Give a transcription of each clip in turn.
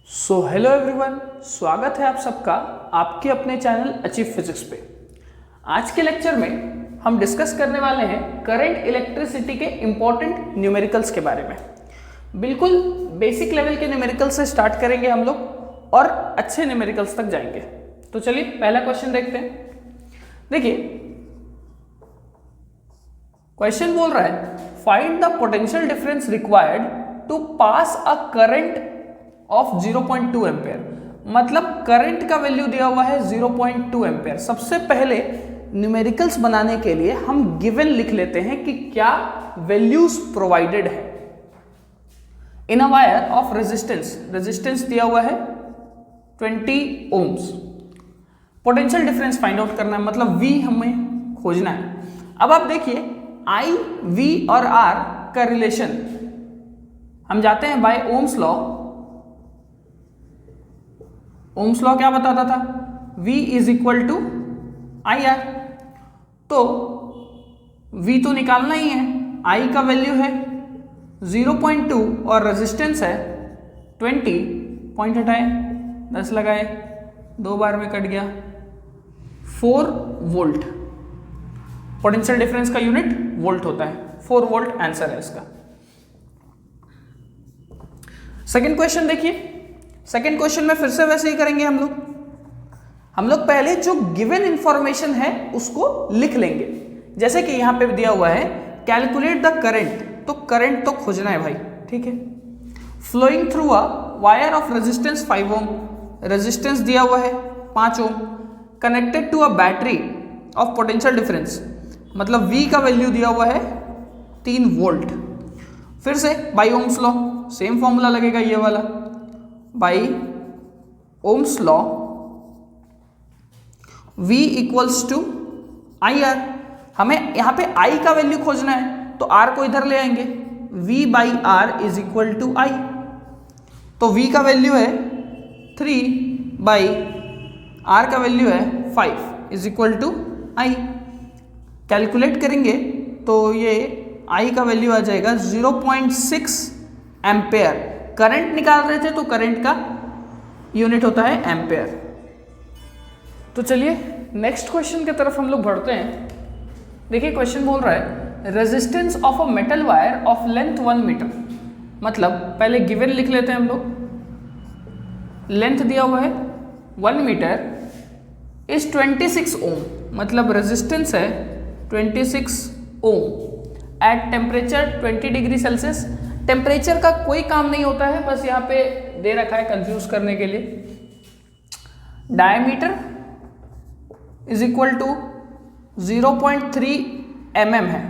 Hello everyone, स्वागत है आप सबका आपके अपने चैनल अचीव फिजिक्स पे। आज के लेक्चर में हम डिस्कस करने वाले हैं करंट इलेक्ट्रिसिटी के इम्पॉर्टेंट न्यूमेरिकल्स के बारे में। बिल्कुल बेसिक लेवल के न्यूमेरिकल से स्टार्ट करेंगे हम लोग और अच्छे न्यूमेरिकल्स तक जाएंगे। तो चलिए पहला क्वेश्चन देखते हैं। देखिए क्वेश्चन बोल रहा है find the potential difference required to pass a current of 0.2 ampere. मतलब करंट का वैल्यू दिया हुआ है 0.2 एम्पेयर। सबसे पहले न्यूमेरिकल्स बनाने के लिए हम गिवन लिख लेते हैं कि क्या वैल्यूज प्रोवाइडेड है। In a wire of resistance दिया हुआ है 20 ohms. Potential difference find out करना है, मतलब V हमें खोजना है। अब आप देखिए I, V और R का रिलेशन हम जाते हैं by ohms law. Ohm's law क्या बताता था? V is equal to I R. तो V तो निकालना ही है। I का वैल्यू है 0.2 और रेजिस्टेंस है 20। पॉइंट हटाए, 10 लगाए, 2 बार में कट गया, 4 वोल्ट। पोटेंशियल डिफरेंस का यूनिट वोल्ट होता है। 4 वोल्ट आंसर है इसका। सेकेंड क्वेश्चन देखिए। सेकेंड क्वेश्चन में फिर से वैसे ही करेंगे हम लोग पहले जो गिवन इंफॉर्मेशन है उसको लिख लेंगे। जैसे कि यहां पे दिया हुआ है कैलकुलेट द करंट, तो करंट तो खोजना है भाई, ठीक है। Flowing through a wire of resistance 5 ohm, resistance दिया हुआ है 5 ohm, connected to a battery of potential difference, मतलब V का वैल्यू दिया हुआ है 3 वोल्ट। फिर से by ohms law, same formula लगेगा ये वाला, by Ohm's law V equals to I R. हमें यहाँ पे I का वैल्यू खोजना है तो R को इधर ले आएंगे, V by R is equal to I। तो V का वैल्यू है 3 बाई R का वैल्यू है 5 is equal to I। Calculate करेंगे तो ये I का वैल्यू आ जाएगा 0.6 एम्पेयर। करंट निकाल रहे थे तो करंट का यूनिट होता है एम्पेयर। तो चलिए नेक्स्ट क्वेश्चन की तरफ हम लोग बढ़ते हैं। देखिए क्वेश्चन बोल रहा है resistance of a metal wire of length 1 metre. मतलब पहले गिवन लिख लेते हैं हम लोग। लेंथ दिया हुआ है 1 मीटर इज 26 ओम, मतलब रेजिस्टेंस है 26 ohm at temperature 20 degree Celsius. Temperature का कोई काम नहीं होता है, बस यहाँ पे दे रखा है कंफ्यूज करने के लिए। Diameter is equal to 0.3 mm है।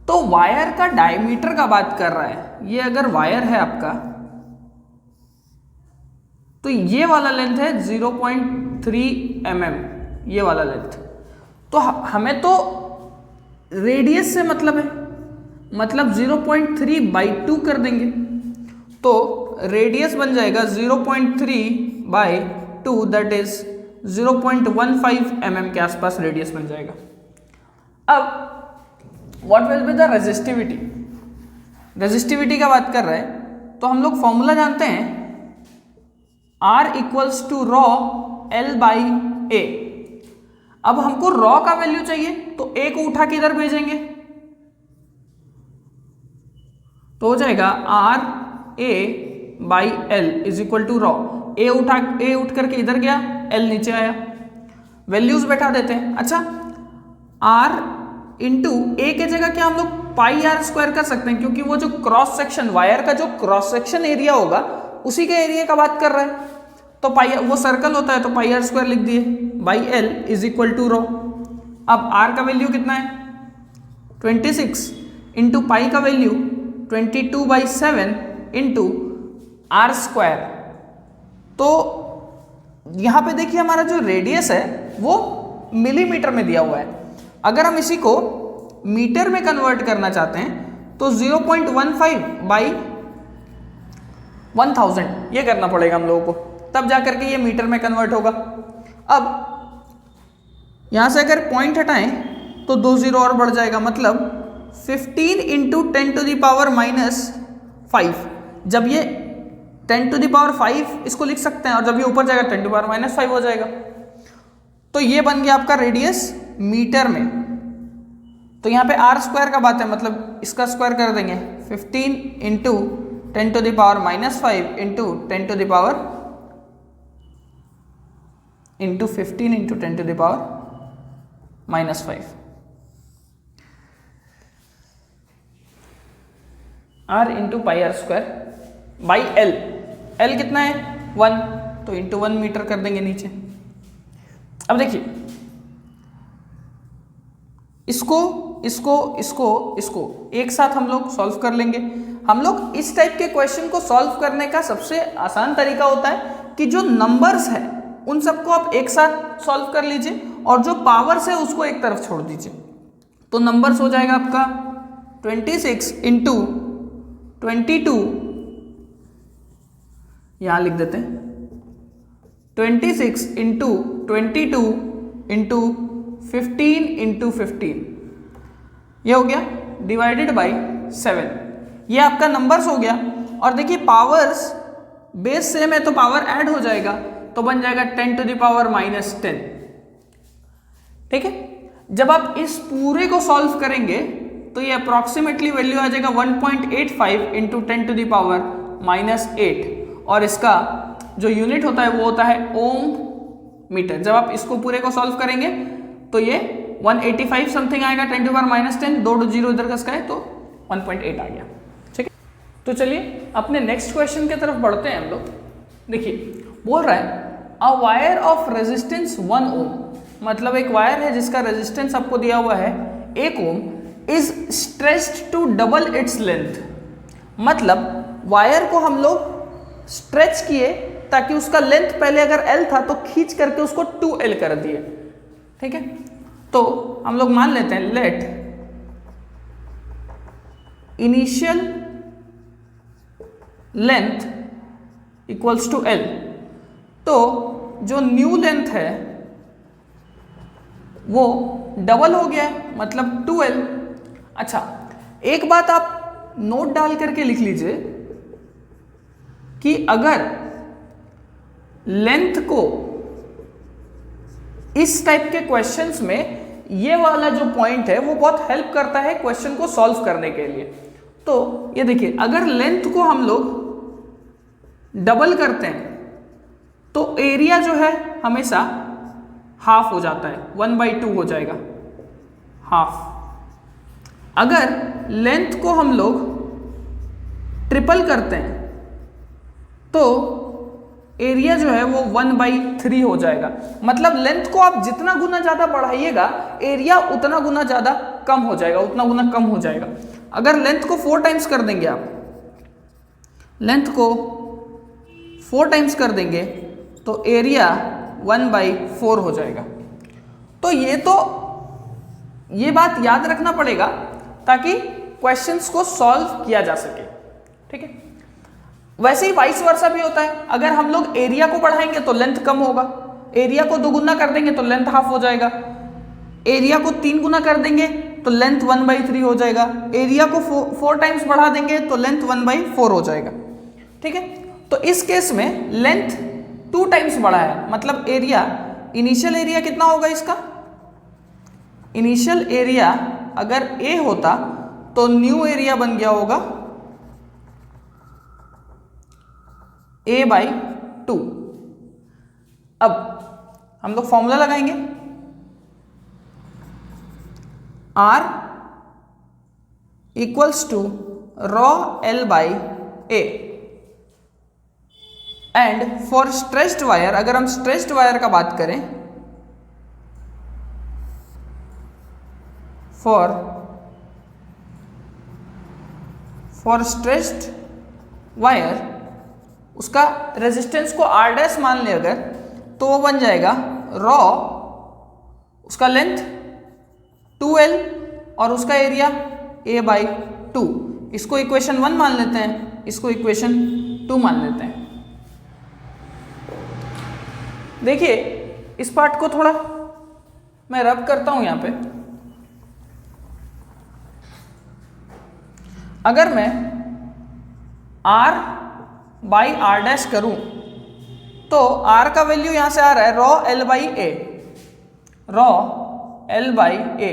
तो वायर का डायमीटर का बात कर रहा है। ये अगर वायर है आपका तो ये वाला लेंथ है 0.3 mm, ये वाला लेंथ। तो हमें तो रेडियस से मतलब है, मतलब 0.3/2 कर देंगे तो रेडियस बन जाएगा 0.3/2, दैट इज 0.15 mm के आसपास रेडियस बन जाएगा। अब what will be the resistivity. Resistivity का बात कर रहे हैं तो हम लोग फॉर्मूला जानते हैं R equals to rho L by A। अब हमको रॉ का वैल्यू चाहिए तो A को उठा के इधर भेजेंगे तो हो जाएगा R A by L is equal to rho. A उठ करके इधर गया, एल नीचे आया, वैल्यूज बैठा देते हैं। अच्छा आर इंटू ए के जगह क्या हम लोग पाई आर स्क्वायर कर सकते हैं, क्योंकि वो जो क्रॉस सेक्शन वायर का जो क्रॉस सेक्शन एरिया होगा उसी के एरिया का बात कर रहा है। तो पाई, वो सर्कल होता है तो पाई आर स्क्वायर लिख दिए by L is equal to rho. अब आर का वैल्यू कितना है 26 इंटू पाई का वैल्यू 22/7 इंटू आर स्क्वायर। तो यहां पे देखिए हमारा जो रेडियस है वो मिलीमीटर में दिया हुआ है। अगर हम इसी को मीटर में कन्वर्ट करना चाहते हैं तो 0.15/1000 ये करना पड़ेगा हम लोगों को, तब जाकर के ये मीटर में कन्वर्ट होगा। अब यहां से अगर पॉइंट हटाएं तो 2 0 और बढ़ जाएगा, मतलब 15 × 10⁻⁻⁵। जब ये 10⁵ इसको लिख सकते हैं, और जब ये ऊपर जाएगा 10⁻⁻5 हो जाएगा। तो ये बन गया आपका रेडियस मीटर में। तो यहाँ पे r² का बात है, मतलब इसका स्क्वायर कर देंगे 15 into 10⁻⁻5 into 15 into 10⁻⁻5 r into πr² by l। l कितना है 1, तो इंटू 1 मीटर कर देंगे नीचे। अब देखिए इसको एक साथ हम लोग सॉल्व कर लेंगे। हम लोग इस टाइप के क्वेश्चन को सॉल्व करने का सबसे आसान तरीका होता है कि जो नंबर्स है उन सबको आप एक साथ सॉल्व कर लीजिए, और जो पावर्स है उसको एक तरफ छोड़ दीजिए। तो नंबर्स हो जाएगा आपका 26 इंटू 22, यहां लिख देते हैं 26 इंटू 22 इंटू 15 इंटू 15, ये हो गया डिवाइडेड बाई 7। ये आपका नंबर्स हो गया। और देखिए पावर्स बेस सेम है तो पावर ऐड हो जाएगा, तो बन जाएगा 10⁻⁻10। ठीक है, जब आप इस पूरे को सॉल्व करेंगे तो ये अप्रॉक्सीमेटली वैल्यू आ जाएगा 1.85 इंटू 10⁻⁻8, और इसका जो यूनिट होता है वो होता है ओम मीटर। जब आप इसको पूरे को सॉल्व करेंगे तो ये 185 समथिंग आएगा 10⁻⁻10, 2 0 इधर का है तो 1.8 आ गया। ठीक है, तो चलिए अपने नेक्स्ट क्वेश्चन की तरफ बढ़ते हैं हम लोग। देखिए बोल रहा है अ वायर ऑफ रेजिस्टेंस 1 ओम, मतलब एक वायर है जिसका रेजिस्टेंस आपको दिया हुआ है 1 ohm, is stretched to double its length. मतलब वायर को हम लोग स्ट्रेच किए ताकि उसका लेंथ पहले अगर L था तो खींच करके उसको 2L कर दिए। ठीक है, तो हम लोग मान लेते हैं let initial length equals to L। तो जो न्यू लेंथ है वो डबल हो गया है, मतलब 2L। अच्छा, एक बात आप नोट डाल करके लिख लीजिए कि अगर लेंथ को इस टाइप के क्वेश्चंस में ये वाला जो पॉइंट है वो बहुत हेल्प करता है क्वेश्चन को सॉल्व करने के लिए। तो ये देखिए अगर लेंथ को हम लोग डबल करते हैं तो एरिया जो है हमेशा हाफ हो जाता है, 1/2 हो जाएगा, हाफ। अगर लेंथ को हम लोग ट्रिपल करते हैं तो एरिया जो है वो 1/3 हो जाएगा। मतलब लेंथ को आप जितना गुना ज्यादा बढ़ाइएगा एरिया उतना गुना ज्यादा कम हो जाएगा, उतना गुना कम हो जाएगा। अगर लेंथ को 4 टाइम्स कर देंगे, आप लेंथ को 4 टाइम्स कर देंगे तो एरिया 1/4 हो जाएगा। तो ये बात याद रखना पड़ेगा ताकि क्वेश्चंस को सॉल्व किया जा सके। ठीक है, वैसे ही वाइस वर्सा भी होता है। अगर हम लोग एरिया को बढ़ाएंगे तो लेंथ कम होगा, एरिया को 2 गुना कर देंगे तो लेंथ हाफ हो जाएगा, एरिया को 3 गुना कर देंगे तो लेंथ 1/3 हो जाएगा, एरिया को 4 टाइम्स बढ़ा देंगे तो लेंथ 1/4 हो जाएगा। ठीक है, तो इस केस में लेंथ 2 टाइम्स बढ़ा है, मतलब एरिया, इनिशियल एरिया कितना होगा इसका? इनिशियल एरिया अगर A होता तो न्यू एरिया बन गया होगा A/2। अब हम लोग फॉर्मूला लगाएंगे, R equals to rho L/A। And for stretched wire, अगर हम स्ट्रेच्ड वायर का बात करें, फॉर स्ट्रेच्ड वायर उसका रेजिस्टेंस को R' मान ले अगर, तो वो बन जाएगा रॉ, उसका लेंथ 2L और उसका एरिया A/2। इसको इक्वेशन 1 मान लेते हैं, इसको इक्वेशन 2 मान लेते हैं। देखिए इस पार्ट को थोड़ा मैं रब करता हूं यहां पे। अगर मैं R बाई आर डैश करूं तो आर का वैल्यू यहां से आ रहा है rho L by A, rho L by A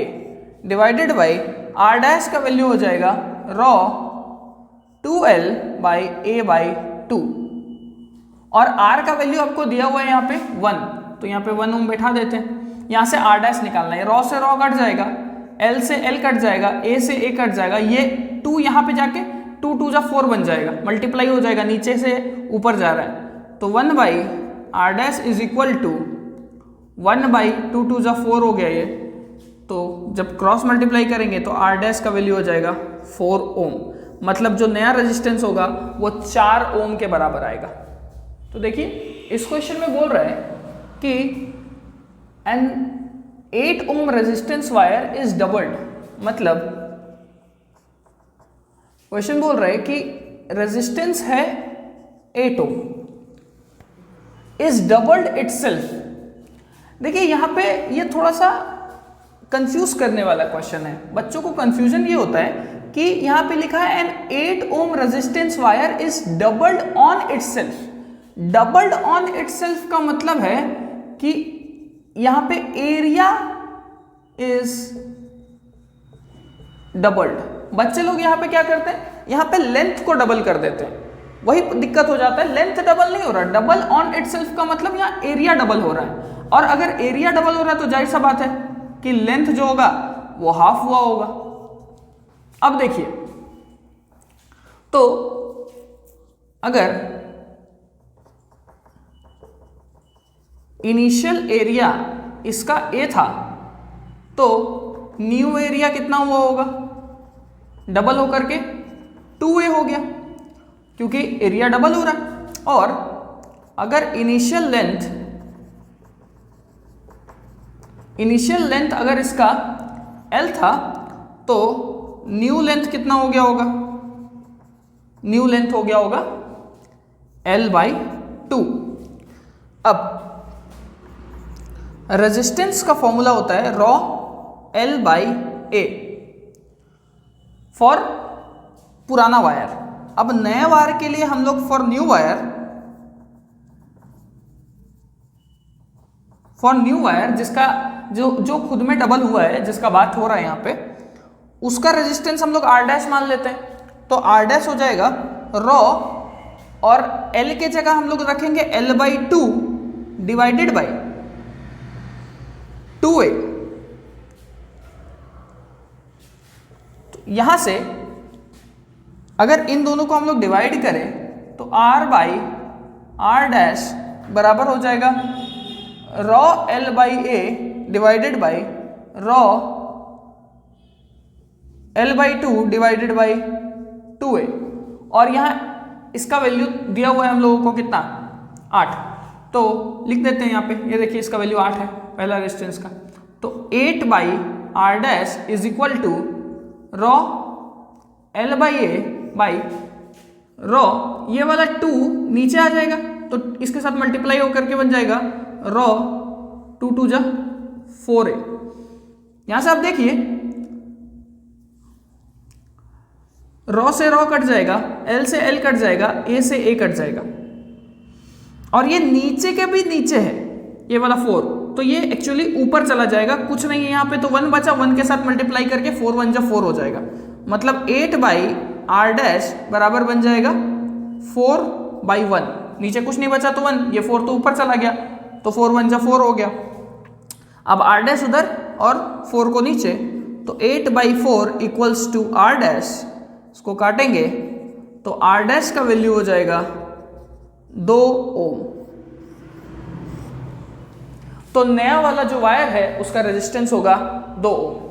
divided by R dash का वैल्यू हो जाएगा raw 2l by A by 2, और r का वैल्यू आपको दिया हुआ है यहाँ पे 1, तो यहाँ पे 1 ओम बैठा देते हैं। यहाँ से r डैश निकालना है, रॉ से रॉ कट जाएगा, l से l कट जाएगा, a से a कट जाएगा, ये 2 यहाँ पे जाके 2 2 जा 4 बन जाएगा, मल्टीप्लाई हो जाएगा, नीचे से ऊपर जा रहा है, तो 1 by R dash is equal to 1 by 2 2 जा 4 हो गया ये, तो जब क्रॉस मल्टीप्लाई करेंगे तो आर डैश का वैल्यू हो जाएगा 4 ओम, मतलब जो नया रेजिस्टेंस होगा वो 4 ओम के बराबर आएगा। तो देखिए इस क्वेश्चन में बोल रहा है कि an 8 ohm resistance wire is doubled, मतलब क्वेश्चन बोल रहा है कि रेजिस्टेंस है 8 ओम इज डबल्ड इटसेल्फ। देखिए यहां पे ये थोड़ा सा कंफ्यूज करने वाला क्वेश्चन है, बच्चों को कंफ्यूजन ये होता है कि यहां पे लिखा है an 8 ohm resistance wire is doubled on itself. Doubled on itself का मतलब है कि यहां पे एरिया इज डबल्ड। बच्चे लोग यहां पे क्या करते हैं, यहां पे लेंथ को डबल कर देते हैं, वही दिक्कत हो जाता है, लेंथ डबल नहीं हो रहा, डबल ऑन इटसेल्फ का मतलब यहां एरिया डबल हो रहा है, और अगर एरिया डबल हो रहा है तो जाहिर सा बात है कि लेंथ जो होगा वो हाफ हुआ होगा। अब देखिए, तो अगर इनिशियल एरिया इसका a था तो न्यू एरिया कितना हुआ होगा, डबल होकर के 2a हो गया, क्योंकि एरिया डबल हो रहा है। और अगर इनिशियल लेंथ अगर इसका l था तो न्यू लेंथ कितना हो गया होगा, न्यू लेंथ हो गया होगा l बाई 2। अब रेजिस्टेंस का फॉर्मूला होता है rho L by A for पुराना वायर। अब नए वायर के लिए हम लोग फॉर न्यू वायर जिसका जो खुद में डबल हुआ है, जिसका बात हो रहा है यहाँ पे, उसका रेजिस्टेंस हम लोग आर डैश मान लेते हैं, तो आर डैश हो जाएगा रॉ, और एल के जगह हम लोग रखेंगे L by 2 divided by 2a। यहां से अगर इन दोनों को हम लोग डिवाइड करें तो r बाई आर डैश बराबर हो जाएगा raw L by A divided by raw L by 2 divided by 2a, और यहां इसका वैल्यू दिया हुआ है हम लोगों को कितना, 8, तो लिख देते हैं यहाँ पे, ये देखिए इसका वैल्यू 8 है पहला रेजिस्टेंस का, तो 8 by R dash is equal to rho L by A by rho, ये वाला 2 नीचे आ जाएगा तो इसके साथ मल्टीप्लाई होकर के बन जाएगा रॉ 2 2 जा 4a। यहां से आप देखिए रॉ से रॉ कट जाएगा, एल से एल कट जाएगा, ए से ए कट जाएगा, और ये नीचे के भी नीचे है ये वाला 4, तो ये एक्चुअली ऊपर चला जाएगा, कुछ नहीं है यहाँ पे, तो 1 बचा, 1 के साथ मल्टीप्लाई करके 4 1 जा 4 हो जाएगा, मतलब 8 बाई आर डैश बराबर बन जाएगा 4 बाई 1, नीचे कुछ नहीं बचा तो 1, ये 4 तो ऊपर चला गया, तो 4 1 जा 4 हो गया। अब आर डैश उधर और 4 को नीचे, तो 8 बाई 4 इक्वल्स टू आर डैश, इसको काटेंगे तो आर डैश का वैल्यू हो जाएगा 2 ओम। तो नया वाला जो वायर है उसका रेजिस्टेंस होगा 2 ओम।